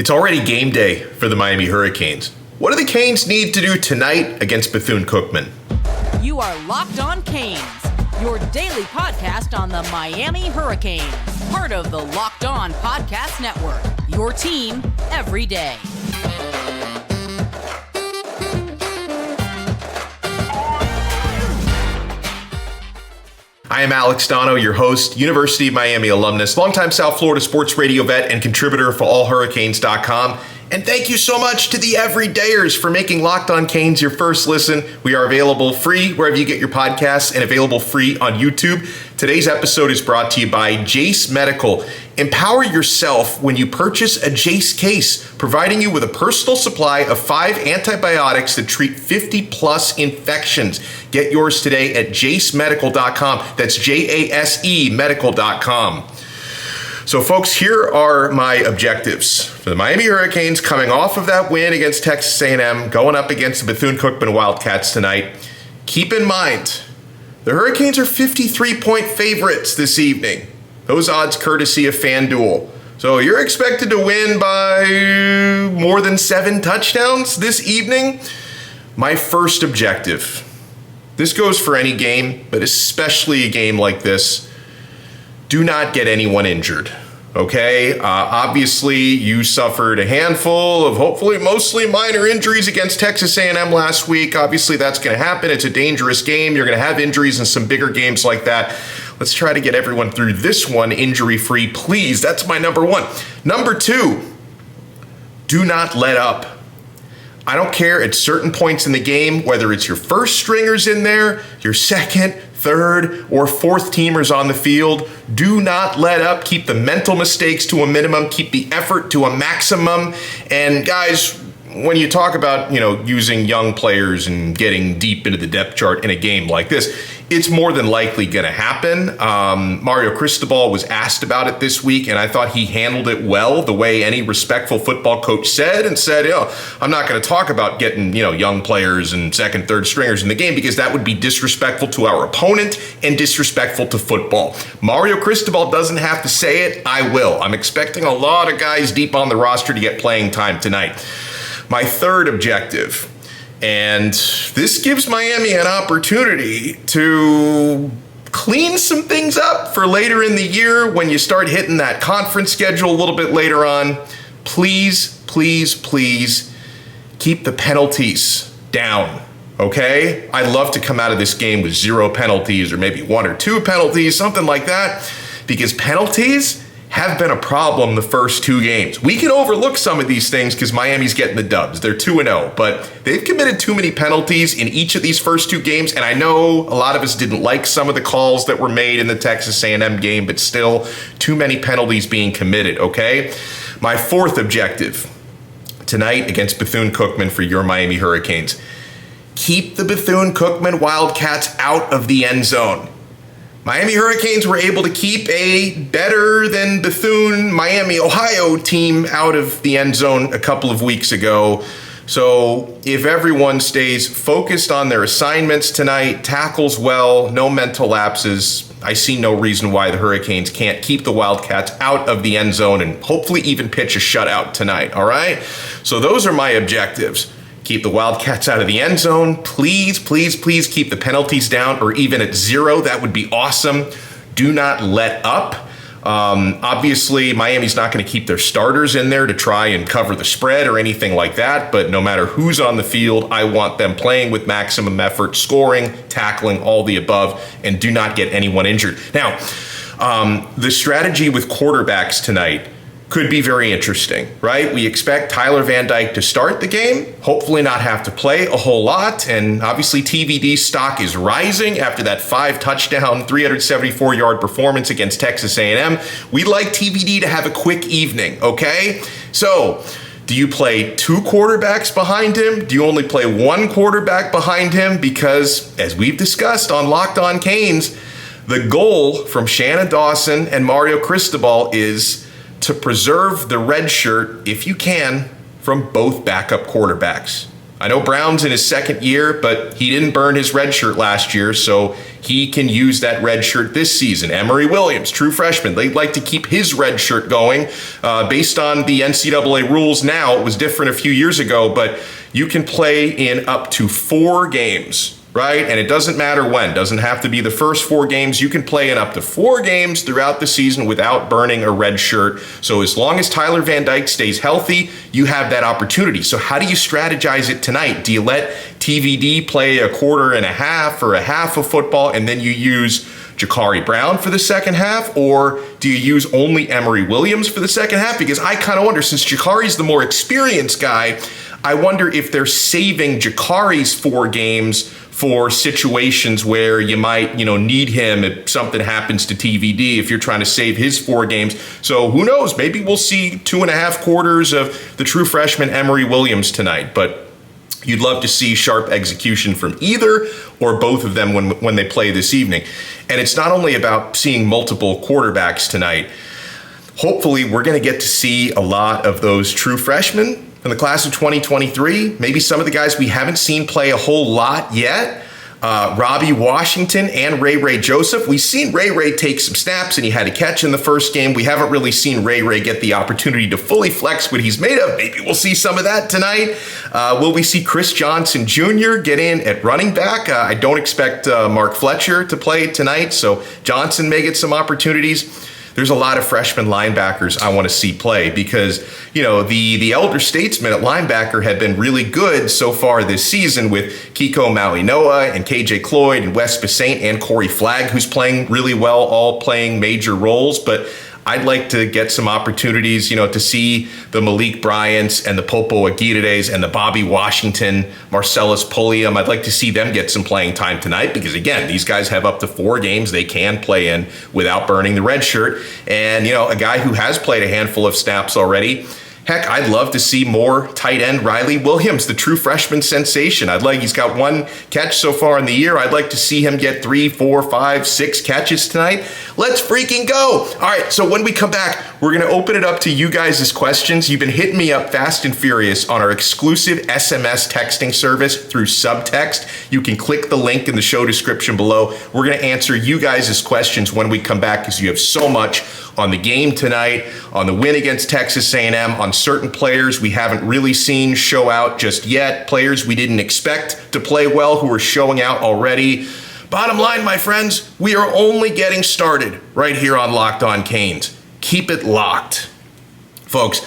It's already game day for the Miami Hurricanes. What do the Canes need to do tonight against Bethune Cookman? You are Locked On Canes, your daily podcast on the Miami Hurricanes. Part of the Locked On Podcast Network, your team every day. I am Alex Donno, your host, University of Miami alumnus, longtime South Florida sports radio vet, and contributor for allhurricanes.com. And thank you so much to the everydayers for making Locked On Canes your first listen. We are available free wherever you get your podcasts and available free on YouTube. Today's episode is brought to you by Jace Medical. Empower yourself when you purchase a Jace case, providing you with a personal supply of 5 antibiotics that treat 50-plus infections. Get yours today at jacemedical.com. That's Jase medical.com. So, folks, here are my objectives for the Miami Hurricanes coming off of that win against Texas A&M, going up against the Bethune Cookman Wildcats tonight. Keep in mind, the Hurricanes are 53-point favorites this evening. Those odds courtesy of FanDuel. So you're expected to win by more than 7 touchdowns this evening. My first objective, this goes for any game, but especially a game like this, do not get anyone injured, okay? Obviously, you suffered a handful of hopefully mostly minor injuries against Texas A&M last week. Obviously, that's going to happen. It's a dangerous game. You're going to have injuries in some bigger games like that. Let's try to get everyone through this one injury-free, please. That's my number one. Number two, do not let up. I don't care at certain points in the game, whether it's your first stringers in there, your second, third, or fourth teamers on the field. Do not let up. Keep the mental mistakes to a minimum. Keep the effort to a maximum. And guys, when you talk about, using young players and getting deep into the depth chart in a game like this, it's more than likely going to happen. Mario Cristobal was asked about it this week, and I thought he handled it well, the way any respectful football coach said, I'm not going to talk about getting, young players and second, third stringers in the game because that would be disrespectful to our opponent and disrespectful to football. Mario Cristobal doesn't have to say it. I will. I'm expecting a lot of guys deep on the roster to get playing time tonight. My third objective, and this gives Miami an opportunity to clean some things up for later in the year when you start hitting that conference schedule a little bit later on. Please, please, please keep the penalties down, okay? I'd love to come out of this game with 0 penalties or maybe 1 or 2 penalties, something like that, because penalties have been a problem the first 2 games. We can overlook some of these things because Miami's getting the dubs. They're 2-0, but they've committed too many penalties in each of these first 2 games, and I know a lot of us didn't like some of the calls that were made in the Texas A&M game, but still, too many penalties being committed, okay? My fourth objective tonight against Bethune Cookman for your Miami Hurricanes, keep the Bethune Cookman Wildcats out of the end zone. Miami Hurricanes were able to keep a better than Bethune, Miami, Ohio team out of the end zone a couple of weeks ago. So if everyone stays focused on their assignments tonight, tackles well, no mental lapses, I see no reason why the Hurricanes can't keep the Wildcats out of the end zone and hopefully even pitch a shutout tonight, all right? So those are my objectives. Keep the Wildcats out of the end zone. Please, please, please keep the penalties down or even at 0. That would be awesome. Do not let up. Obviously, Miami's not going to keep their starters in there to try and cover the spread or anything like that. But no matter who's on the field, I want them playing with maximum effort, scoring, tackling, all the above, and do not get anyone injured. Now, the strategy with quarterbacks tonight could be very interesting, right? We expect Tyler Van Dyke to start the game, hopefully not have to play a whole lot, and obviously TVD stock is rising after that 5-touchdown, 374-yard performance against Texas A&M. We'd like TVD to have a quick evening, okay? So, do you play 2 quarterbacks behind him? Do you only play 1 quarterback behind him? Because, as we've discussed on Locked On Canes, the goal from Shannon Dawson and Mario Cristobal is to preserve the red shirt, if you can, from both backup quarterbacks. I know Brown's in his second year, but he didn't burn his red shirt last year, so he can use that red shirt this season. Emory Williams, true freshman, they'd like to keep his red shirt going. Based on the NCAA rules now, it was different a few years ago, but you can play in up to 4 games. Right? And it doesn't matter when. It doesn't have to be the first 4 games. You can play in up to 4 games throughout the season without burning a red shirt. So as long as Tyler Van Dyke stays healthy, you have that opportunity. So how do you strategize it tonight? Do you let TVD play a quarter and a half or a half of football and then you use Ja'Carri Brown for the second half? Or do you use only Emory Williams for the second half? Because I kind of wonder, since Ja'Carri's the more experienced guy, I wonder if they're saving Ja'Carri's 4 games for situations where you might, need him if something happens to TVD, if you're trying to save his 4 games. So who knows? Maybe we'll see 2.5 quarters of the true freshman Emory Williams tonight. But you'd love to see sharp execution from either or both of them when they play this evening. And it's not only about seeing multiple quarterbacks tonight. Hopefully, we're going to get to see a lot of those true freshmen in the class of 2023, maybe some of the guys we haven't seen play a whole lot yet. Robby Washington and Ray Joseph. We've seen Ray take some snaps and he had a catch in the first game. We haven't really seen Ray get the opportunity to fully flex what he's made of. Maybe we'll see some of that tonight. Will we see Chris Johnson Jr. get in at running back? I don't expect Mark Fletcher to play tonight, so Johnson may get some opportunities. There's a lot of freshman linebackers I want to see play because, the elder statesmen at linebacker have been really good so far this season with Kiko Malinois and KJ Cloyd and Wes Basaint and Corey Flagg, who's playing really well, all playing major roles. But I'd like to get some opportunities, to see the Malik Bryants and the Popo Aguirre's and the Bobby Washington, Marcellus Pulliam. I'd like to see them get some playing time tonight because, again, these guys have up to 4 games they can play in without burning the red shirt. And, a guy who has played a handful of snaps already. Heck, I'd love to see more tight end Riley Williams, the true freshman sensation. He's got 1 catch so far in the year. I'd like to see him get 3, 4, 5, 6 catches tonight. Let's freaking go. All right, so when we come back, we're going to open it up to you guys' questions. You've been hitting me up fast and furious on our exclusive SMS texting service through Subtext. You can click the link in the show description below. We're going to answer you guys' questions when we come back because you have so much on the game tonight, on the win against Texas A&M, on certain players we haven't really seen show out just yet, players we didn't expect to play well who are showing out already. Bottom line, my friends, we are only getting started right here on Locked On Canes. Keep it locked. Folks,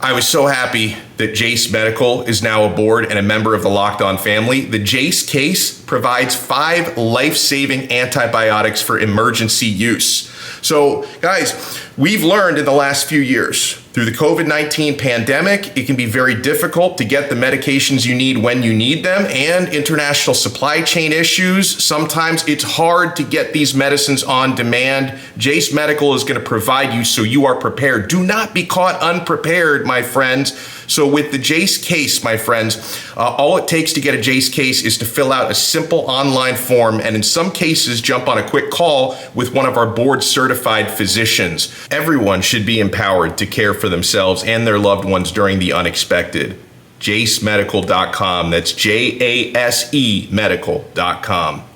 I was so happy that Jace Medical is now aboard and a member of the Locked On family. The Jace case provides 5 life-saving antibiotics for emergency use. So, guys, we've learned in the last few years, through the COVID-19 pandemic, it can be very difficult to get the medications you need when you need them, and international supply chain issues. Sometimes it's hard to get these medicines on demand. Jace Medical is going to provide you so you are prepared. Do not be caught unprepared, my friends. So with the Jace case, my friends, all it takes to get a Jace case is to fill out a simple online form and in some cases jump on a quick call with one of our board-certified physicians. Everyone should be empowered to care for themselves and their loved ones during the unexpected. JaceMedical.com. That's JASE Medical.com.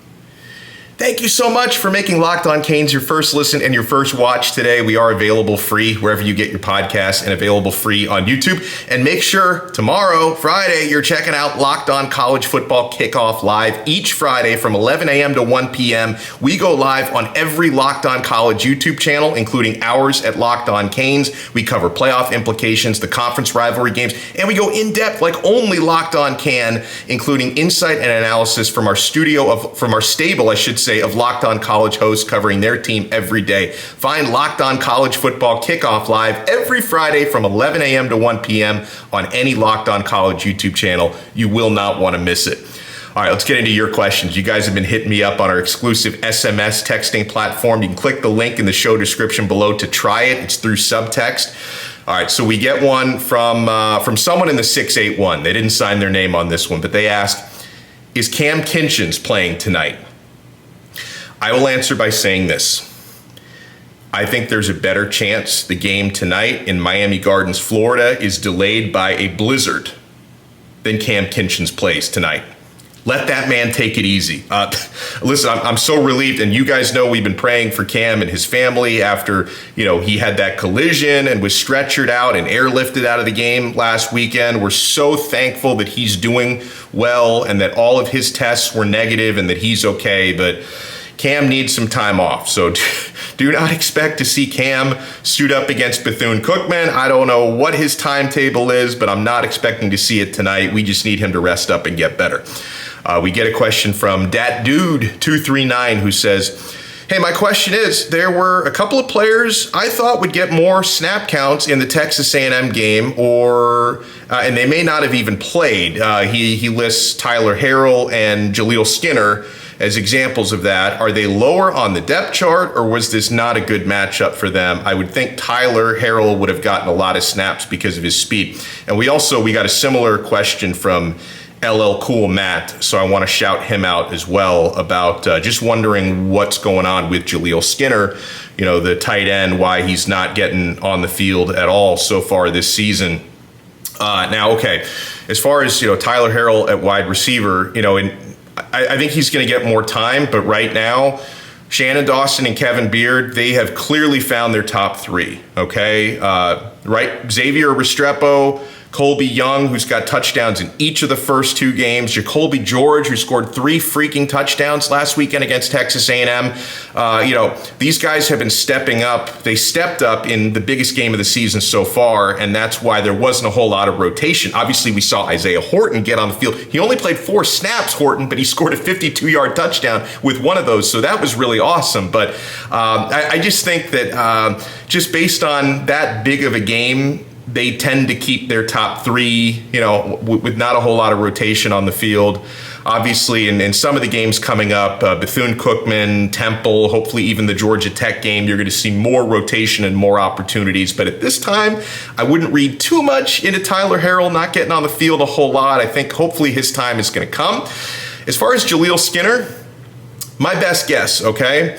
Thank you so much for making Locked On Canes your first listen and your first watch today. We are available free wherever you get your podcasts and available free on YouTube. And make sure tomorrow, Friday, you're checking out Locked On College Football Kickoff Live each Friday from 11 a.m. to 1 p.m. We go live on every Locked On College YouTube channel, including ours at Locked On Canes. We cover playoff implications, the conference rivalry games, and we go in depth like only Locked On can, including insight and analysis from our stable, of Locked On College hosts covering their team every day. Find Locked On College Football Kickoff Live every Friday from 11 a.m. to 1 p.m. on any Locked On College YouTube channel. You will not want to miss it. All right, let's get into your questions. You guys have been hitting me up on our exclusive SMS texting platform. You can click the link in the show description below to try it. It's through Subtext. All right, so we get one from someone in the 681. They didn't sign their name on this one, but they ask, is Cam Kinchins playing tonight? I will answer by saying this. I think there's a better chance the game tonight in Miami Gardens, Florida is delayed by a blizzard than Cam Kinchen's plays tonight. Let that man take it easy. Listen, I'm so relieved, and you guys know we've been praying for Cam and his family after, he had that collision and was stretchered out and airlifted out of the game last weekend. We're so thankful that he's doing well and that all of his tests were negative and that he's okay, but Cam needs some time off. So do not expect to see Cam suit up against Bethune Cookman. I don't know what his timetable is, but I'm not expecting to see it tonight. We just need him to rest up and get better. We get a question from Dat Dude 239 who says, hey, my question is, there were a couple of players I thought would get more snap counts in the Texas A&M game, and they may not have even played. He lists Tyler Harrell and Jaleel Skinner as examples of that. Are they lower on the depth chart, or was this not a good matchup for them? I would think Tyler Harrell would have gotten a lot of snaps because of his speed. And we got a similar question from LL Cool Matt, so I want to shout him out as well about just wondering what's going on with Jaleel Skinner, the tight end, why he's not getting on the field at all so far this season. As far as Tyler Harrell at wide receiver, I think he's going to get more time, but right now, Shannon Dawson and Kevin Beard, they have clearly found their top three, okay? Xavier Restrepo, Colby Young, who's got touchdowns in each of the first two games. Jacoby George, who scored 3 freaking touchdowns last weekend against Texas A&M. These guys have been stepping up. They stepped up in the biggest game of the season so far, and that's why there wasn't a whole lot of rotation. Obviously, we saw Isaiah Horton get on the field. He only played 4 snaps, Horton, but he scored a 52-yard touchdown with one of those, so that was really awesome. But I just think that just based on that big of a game, they tend to keep their top three, with not a whole lot of rotation on the field. Obviously, in some of the games coming up, Bethune Cookman, Temple, hopefully even the Georgia Tech game, you're going to see more rotation and more opportunities. But at this time, I wouldn't read too much into Tyler Harrell not getting on the field a whole lot. I think hopefully his time is going to come. As far as Jaleel Skinner, my best guess, okay?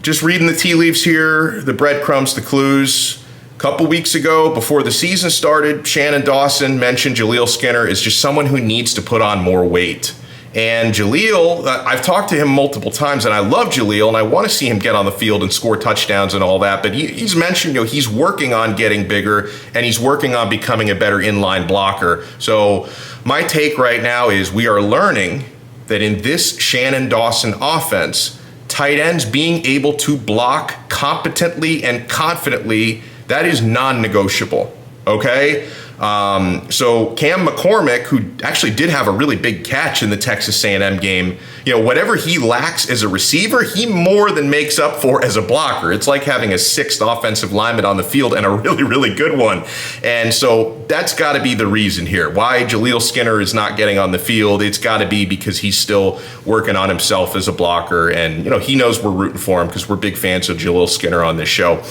Just reading the tea leaves here, the breadcrumbs, the clues. A couple weeks ago, before the season started, Shannon Dawson mentioned Jaleel Skinner is just someone who needs to put on more weight. And Jaleel, I've talked to him multiple times, and I love Jaleel, and I want to see him get on the field and score touchdowns and all that. But he's mentioned, he's working on getting bigger, and he's working on becoming a better inline blocker. So my take right now is we are learning that in this Shannon Dawson offense, tight ends being able to block competently and confidently, that is non-negotiable, okay? So Cam McCormick, who actually did have a really big catch in the Texas A&M game, whatever he lacks as a receiver, he more than makes up for as a blocker. It's like having a 6th offensive lineman on the field and a really, really good one. And so that's got to be the reason here. Why Jaleel Skinner is not getting on the field, it's got to be because he's still working on himself as a blocker. And, he knows we're rooting for him because we're big fans of Jaleel Skinner on this show.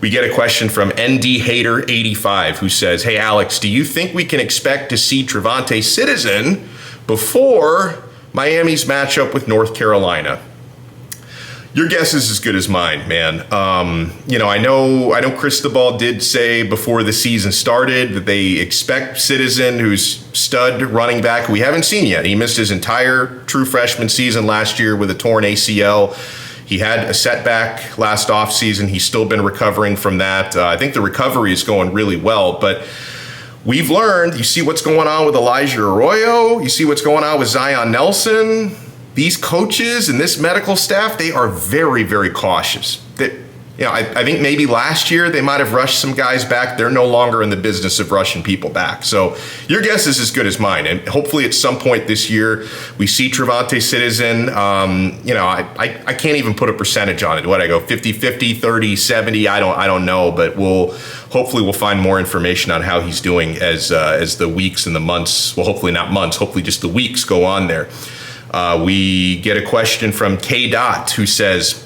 We get a question from ND Hater 85 who says, hey, Alex, do you think we can expect to see Trevante Citizen before Miami's matchup with North Carolina? Your guess is as good as mine, man. I know Cristobal did say before the season started that they expect Citizen, who's stud running back, we haven't seen yet. He missed his entire true freshman season last year with a torn ACL. He had a setback last offseason. He's still been recovering from that. I think the recovery is going really well, but we've learned, you see what's going on with Elijah Arroyo, you see what's going on with Zion Nelson. These coaches and this medical staff, they are very, very cautious. I think maybe last year they might have rushed some guys back. They're no longer in the business of rushing people back. So your guess is as good as mine. And hopefully at some point this year, we see Trevante Citizen. I can't even put a percentage on it. What I go 50-50, 30-70, I don't know. But hopefully we'll find more information on how he's doing as the weeks and the months, well, hopefully not months, hopefully just the weeks go on there. We get a question from K. Dot who says,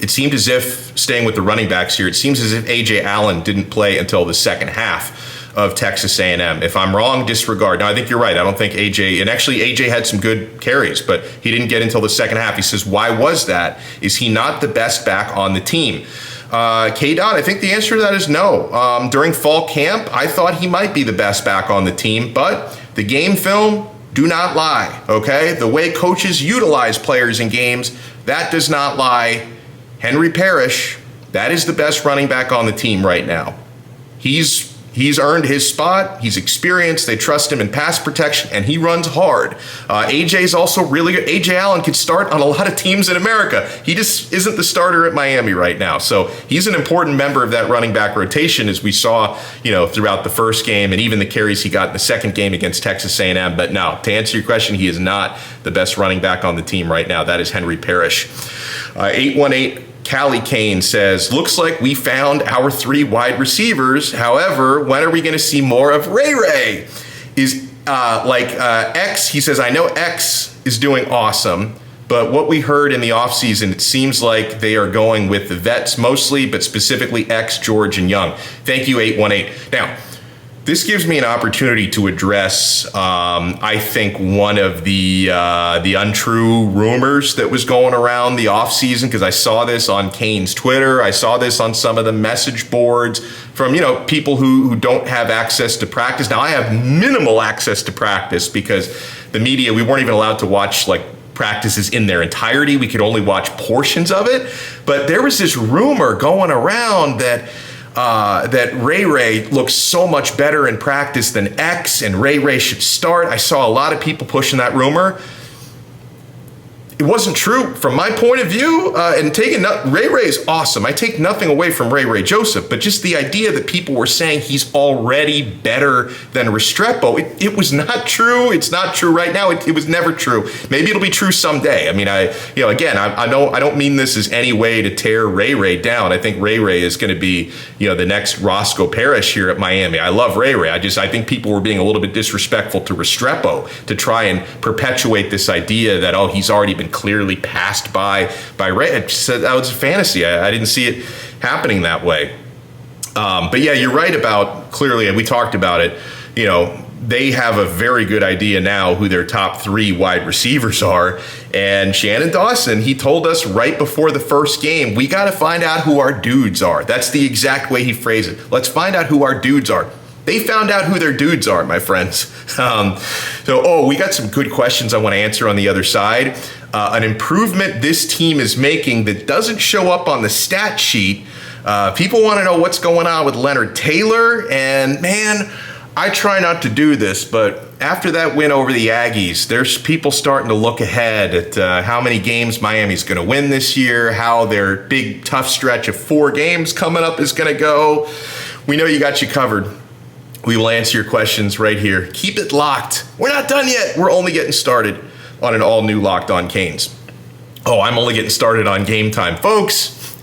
it seemed as if, staying with the running backs here, it seems as if A.J. Allen didn't play until the second half of Texas A&M. If I'm wrong, disregard. No, I think you're right. I don't think A.J. And actually A.J. had some good carries, but he didn't get until the second half. He says, why was that? Is he not the best back on the team? K-Dot, I think the answer to that is no. During fall camp, I thought he might be the best back on the team, but The game film, do not lie, okay? The way coaches utilize players in games, that does not lie. Henry Parrish, that is the best running back on the team right now. He's earned his spot. He's experienced. They trust him in pass protection, and he runs hard. AJ's also really good. AJ Allen could start on a lot of teams in America. He just isn't the starter at Miami right now. So he's an important member of that running back rotation, as we saw, throughout the first game and even the carries he got in the second game against Texas A&M. But no, to answer your question, he is not the best running back on the team right now. That is Henry Parrish. 818. Callie Kane says, looks like we found our 3 wide receivers. However, when are we going to see more of Ray? Is X, he says, I know X is doing awesome, but what we heard in the offseason, it seems like they are going with the vets mostly, but specifically X, George, and Young. Thank you, 818. Now, this gives me an opportunity to address, I think, one of the untrue rumors that was going around the offseason, because I saw this on Kane's Twitter. I saw this on some of the message boards from, people who don't have access to practice. Now, I have minimal access to practice because the media, we weren't even allowed to watch, practices in their entirety. We could only watch portions of it. But there was this rumor going around that Ray looks so much better in practice than X, and Ray should start. I saw a lot of people pushing that rumor. It wasn't true from my point of view. And Ray is awesome. I take nothing away from Ray Joseph, but just the idea that people were saying he's already better than Restrepo, it was not true. It's not true right now. It was never true. Maybe it'll be true someday. I mean, I don't mean this as any way to tear Ray down. I think Ray is going to be, the next Roscoe Parrish here at Miami. I love Ray. I think people were being a little bit disrespectful to Restrepo to try and perpetuate this idea that, he's already been clearly passed by Ray. It said that was a fantasy. I didn't see it happening that way. But yeah, you're right about, clearly, and we talked about it, they have a very good idea now who their top 3 wide receivers are. And Shannon Dawson, he told us right before the first game, we got to find out who our dudes are. That's the exact way he phrased it. Let's find out who our dudes are. They found out who their dudes are, my friends. We got some good questions I want to answer on the other side. An improvement this team is making that doesn't show up on the stat sheet. People want to know what's going on with Leonard Taylor. And man, I try not to do this, but after that win over the Aggies, there's people starting to look ahead at how many games Miami's going to win this year, how their big tough stretch of 4 games coming up is going to go. We know you got you covered. We will answer your questions right here. Keep it locked. We're not done yet. We're only getting started on an all-new Locked On Canes. I'm only getting started on Game Time. Folks,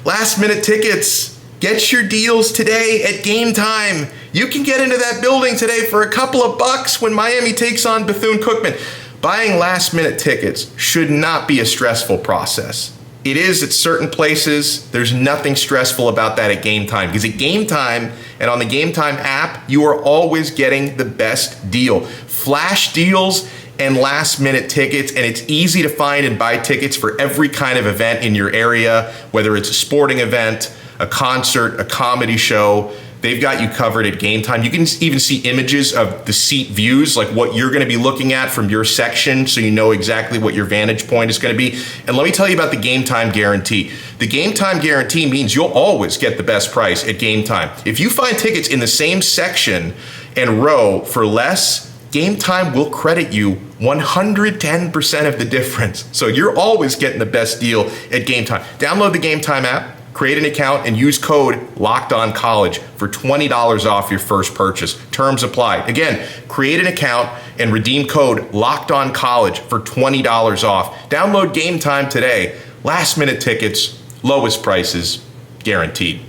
last-minute tickets. Get your deals today at Game Time. You can get into that building today for a couple of bucks when Miami takes on Bethune Cookman. Buying last-minute tickets should not be a stressful process. It is at certain places. There's nothing stressful about that at Game Time, because at Game Time and on the Game Time app, you are always getting the best deal. Flash deals and last-minute tickets, and it's easy to find and buy tickets for every kind of event in your area, whether it's a sporting event, a concert, a comedy show. They've got you covered at Game Time. You can even see images of the seat views, like what you're going to be looking at from your section, so you know exactly what your vantage point is going to be. And let me tell you about the Game Time Guarantee. The Game Time Guarantee means you'll always get the best price at Game Time. If you find tickets in the same section and row for less, Game Time will credit you 110% of the difference. So you're always getting the best deal at Game Time. Download the Game Time app, create an account, and use code LOCKEDONCollege for $20 off your first purchase. Terms apply. Again, create an account and redeem code LOCKEDONCollege for $20 off. Download Game Time today. Last minute tickets, lowest prices, guaranteed.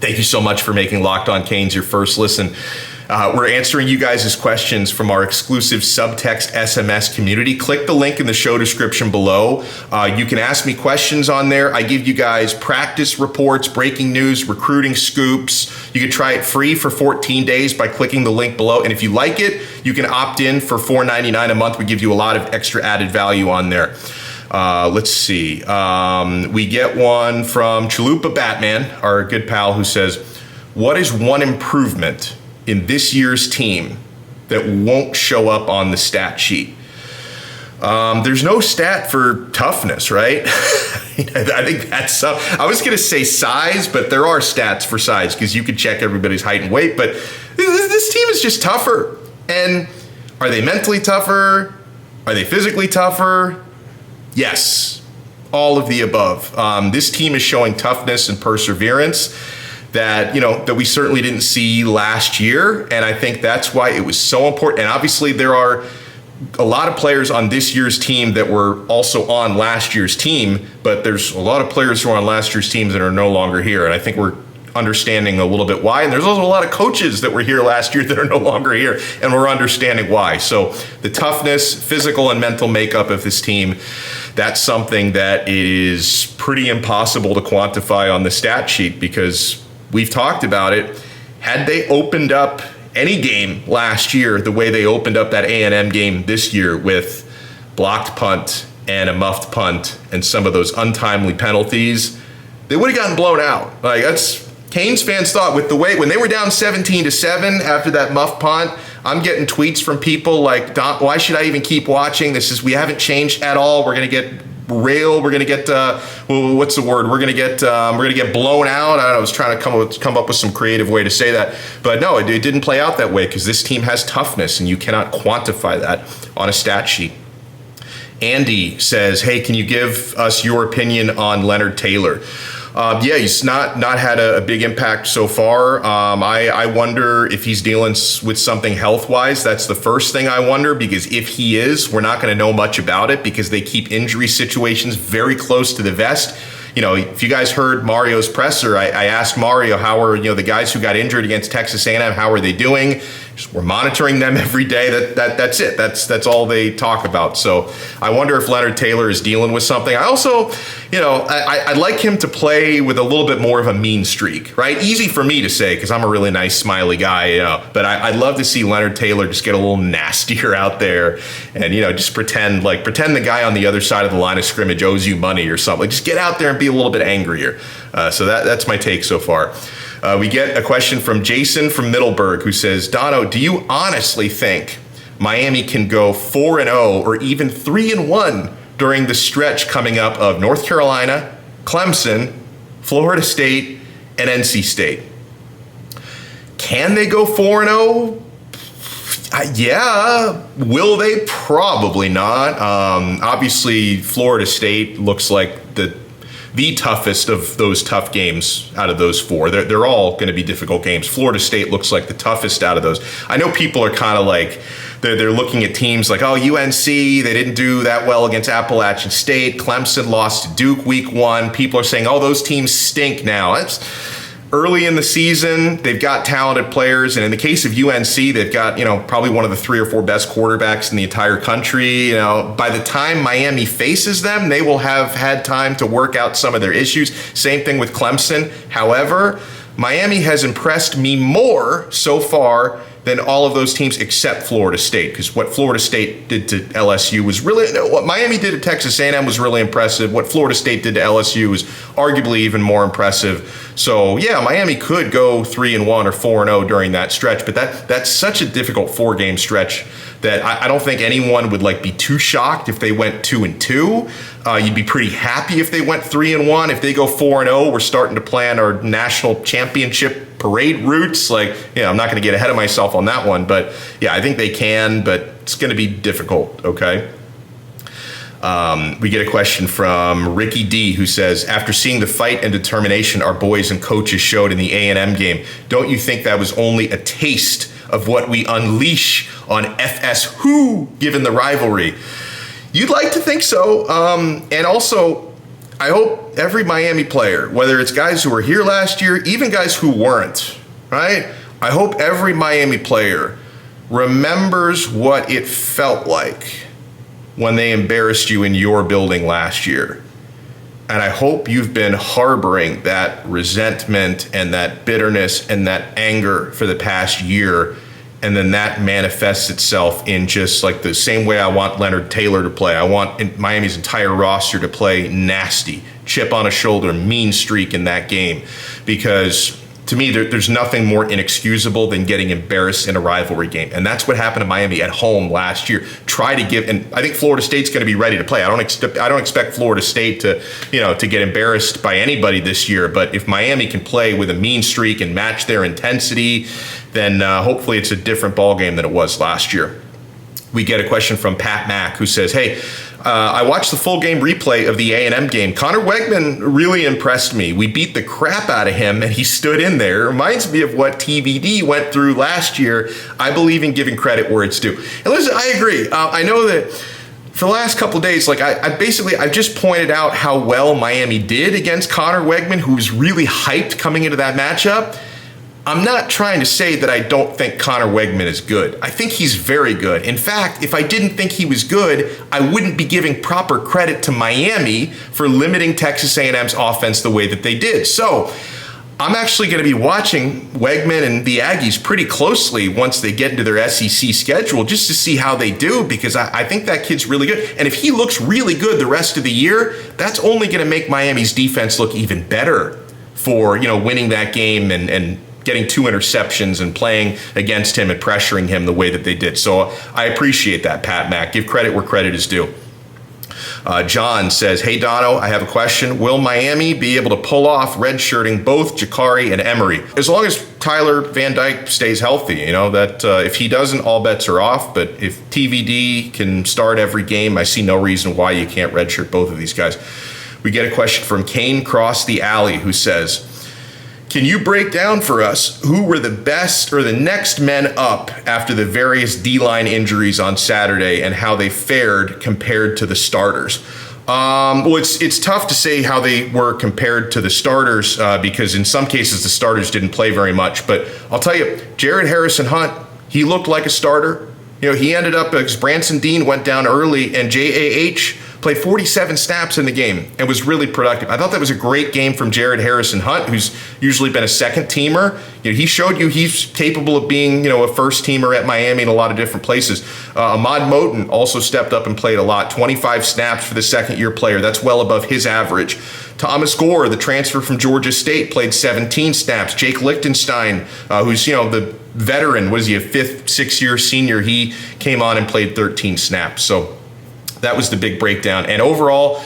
Thank you so much for making Locked On Canes your first listen. We're answering you guys' questions from our exclusive Subtext SMS community. Click the link in the show description below. You can ask me questions on there. I give you guys practice reports, breaking news, recruiting scoops. You can try it free for 14 days by clicking the link below. And if you like it, you can opt in for $4.99 a month. We give you a lot of extra added value on there. Let's see. We get one from Chalupa Batman, our good pal, who says, what is one improvement in this year's team that won't show up on the stat sheet. There's no stat for toughness, right? I think that's I was going to say size, but there are stats for size because you can check everybody's height and weight. But this team is just tougher. And are they mentally tougher? Are they physically tougher? Yes, all of the above. This team is showing toughness and perseverance that we certainly didn't see last year. And I think that's why it was so important. And obviously there are a lot of players on this year's team that were also on last year's team, but there's a lot of players who are on last year's teams that are no longer here. And I think we're understanding a little bit why. And there's also a lot of coaches that were here last year that are no longer here, and we're understanding why. So the toughness, physical and mental makeup of this team, that's something that is pretty impossible to quantify on the stat sheet because we've talked about it. Had they opened up any game last year the way they opened up that A&M game this year with blocked punt and a muffed punt and some of those untimely penalties, they would have gotten blown out. Like, that's Canes fans thought with the way when they were down 17-7 after that muffed punt. I'm getting tweets from people like, why should I even keep watching? We haven't changed at all. We're going to get Raul. We're going to get what's the word? We're going to get blown out. I was trying to come up with some creative way to say that, but no, it didn't play out that way because this team has toughness, and you cannot quantify that on a stat sheet. Andy says, "Hey, can you give us your opinion on Leonard Taylor?" Yeah, he's not had a big impact so far. I wonder if he's dealing with something health-wise. That's the first thing I wonder, because if he is, we're not going to know much about it because they keep injury situations very close to the vest. If you guys heard Mario's presser, I asked Mario, how are the guys who got injured against Texas A&M, how are they doing? We're monitoring them every day. That's it. That's all they talk about. So I wonder if Leonard Taylor is dealing with something. I also, I'd like him to play with a little bit more of a mean streak, right? Easy for me to say because I'm a really nice, smiley guy, but I'd love to see Leonard Taylor just get a little nastier out there and, just pretend the guy on the other side of the line of scrimmage owes you money or something. Just get out there and be a little bit angrier. So that's my take so far. We get a question from Jason from Middleburg who says, "Donno, do you honestly think Miami can go 4-0 or even 3-1 during the stretch coming up of North Carolina, Clemson, Florida State, and NC State?" Can they go 4-0? Yeah. Will they? Probably not. Obviously, Florida State looks like the toughest of those tough games out of those four. They're all going to be difficult games. Florida State looks like the toughest out of those. I know people are kind of like, they're looking at teams like, UNC, they didn't do that well against Appalachian State. Clemson lost to Duke week 1. People are saying, those teams stink now. That's early in the season. They've got talented players. And in the case of UNC, they've got, probably one of the 3 or 4 best quarterbacks in the entire country. By the time Miami faces them, they will have had time to work out some of their issues. Same thing with Clemson. However, Miami has impressed me more so far than all of those teams except Florida State, because what Florida State did to LSU was what Miami did to Texas A&M was really impressive. What Florida State did to LSU was arguably even more impressive. So yeah, Miami could go 3-1 or 4-0 during that stretch, but that's such a difficult 4-game stretch that I don't think anyone would be too shocked if they went 2-2. You'd be pretty happy if they went 3-1. If they go 4-0, we're starting to plan our national championship parade routes. I'm not going to get ahead of myself on that one, but yeah, I think they can, but it's going to be difficult. Okay. We get a question from Ricky D, who says, "After seeing the fight and determination our boys and coaches showed in the A&M game, don't you think that was only a taste of what we unleash on FS Who, given the rivalry?" You'd like to think so. And also, I hope every Miami player, whether it's guys who were here last year, even guys who weren't, right? I hope every Miami player remembers what it felt like when they embarrassed you in your building last year. And I hope you've been harboring that resentment and that bitterness and that anger for the past year. And then that manifests itself in just the same way I want Leonard Taylor to play. I want Miami's entire roster to play nasty, chip on a shoulder, mean streak in that game. Because to me, there's nothing more inexcusable than getting embarrassed in a rivalry game. And that's what happened to Miami at home last year. And I think Florida State's going to be ready to play. I don't expect Florida State to get embarrassed by anybody this year. But if Miami can play with a mean streak and match their intensity, then hopefully it's a different ballgame than it was last year. We get a question from Pat Mack, who says, hey, I watched the full game replay of the A&M game. Connor Wegman really impressed me. We beat the crap out of him, and he stood in there. It reminds me of what TVD went through last year. I believe in giving credit where it's due. And listen, I agree. I know that for the last couple of days, I've just pointed out how well Miami did against Connor Wegman, who was really hyped coming into that matchup. I'm not trying to say that I don't think Connor Wegman is good. I think he's very good. In fact, if I didn't think he was good, I wouldn't be giving proper credit to Miami for limiting Texas A&M's offense the way that they did. So I'm actually going to be watching Wegman and the Aggies pretty closely once they get into their SEC schedule, just to see how they do, because I think that kid's really good. And if he looks really good the rest of the year, that's only going to make Miami's defense look even better for, winning that game and getting 2 interceptions and playing against him and pressuring him the way that they did. So I appreciate that, Pat Mack. Give credit where credit is due. John says, hey, Donno, I have a question. Will Miami be able to pull off redshirting both Ja'Carri and Emery? As long as Tyler Van Dyke stays healthy, if he doesn't, all bets are off. But if TVD can start every game, I see no reason why you can't redshirt both of these guys. We get a question from Kane Cross the Alley, who says, can you break down for us who were the best or the next men up after the various D-line injuries on Saturday and how they fared compared to the starters? Well, it's tough to say how they were compared to the starters because in some cases the starters didn't play very much. But I'll tell you, Jared Harrison-Hunt, he looked like a starter. He ended up, because Branson Dean went down early, and JAH played 47 snaps in the game and was really productive. I thought that was a great game from Jared Harrison-Hunt, who's usually been a second-teamer. He showed you he's capable of being, a first-teamer at Miami in a lot of different places. Ahmad Moten also stepped up and played a lot, 25 snaps for the second-year player. That's well above his average. Thomas Gore, the transfer from Georgia State, played 17 snaps. Jake Lichtenstein, who's, the veteran, was he a fifth, sixth-year senior? He came on and played 13 snaps. So that was the big breakdown. And overall,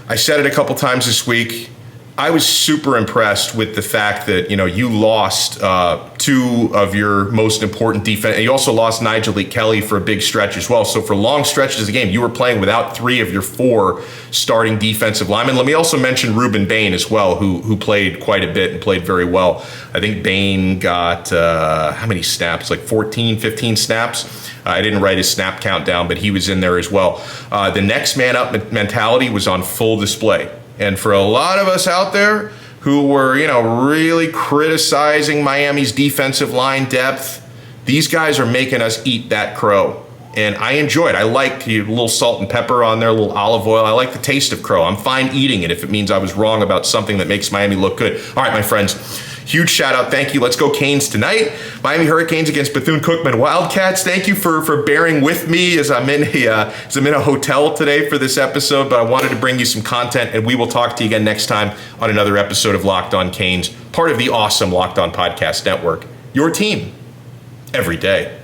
I said it a couple times this week, I was super impressed with the fact that, you lost 2 of your most important defense. And you also lost Nigel Lee Kelly for a big stretch as well. So for long stretches of the game, you were playing without 3 of your 4 starting defensive linemen. Let me also mention Ruben Bain as well, who played quite a bit and played very well. I think Bain got, how many snaps? Like 14, 15 snaps. I didn't write his snap count down, but he was in there as well. The next man up mentality was on full display. And for a lot of us out there who were, really criticizing Miami's defensive line depth, these guys are making us eat that crow. And I enjoy it. I like a little salt and pepper on there, a little olive oil. I like the taste of crow. I'm fine eating it if it means I was wrong about something that makes Miami look good. All right, my friends, huge shout out. Thank you. Let's go Canes tonight. Miami Hurricanes against Bethune Cookman Wildcats. Thank you for bearing with me as I'm in a hotel today for this episode, but I wanted to bring you some content, and we will talk to you again next time on another episode of Locked On Canes, part of the awesome Locked On Podcast Network. Your team every day.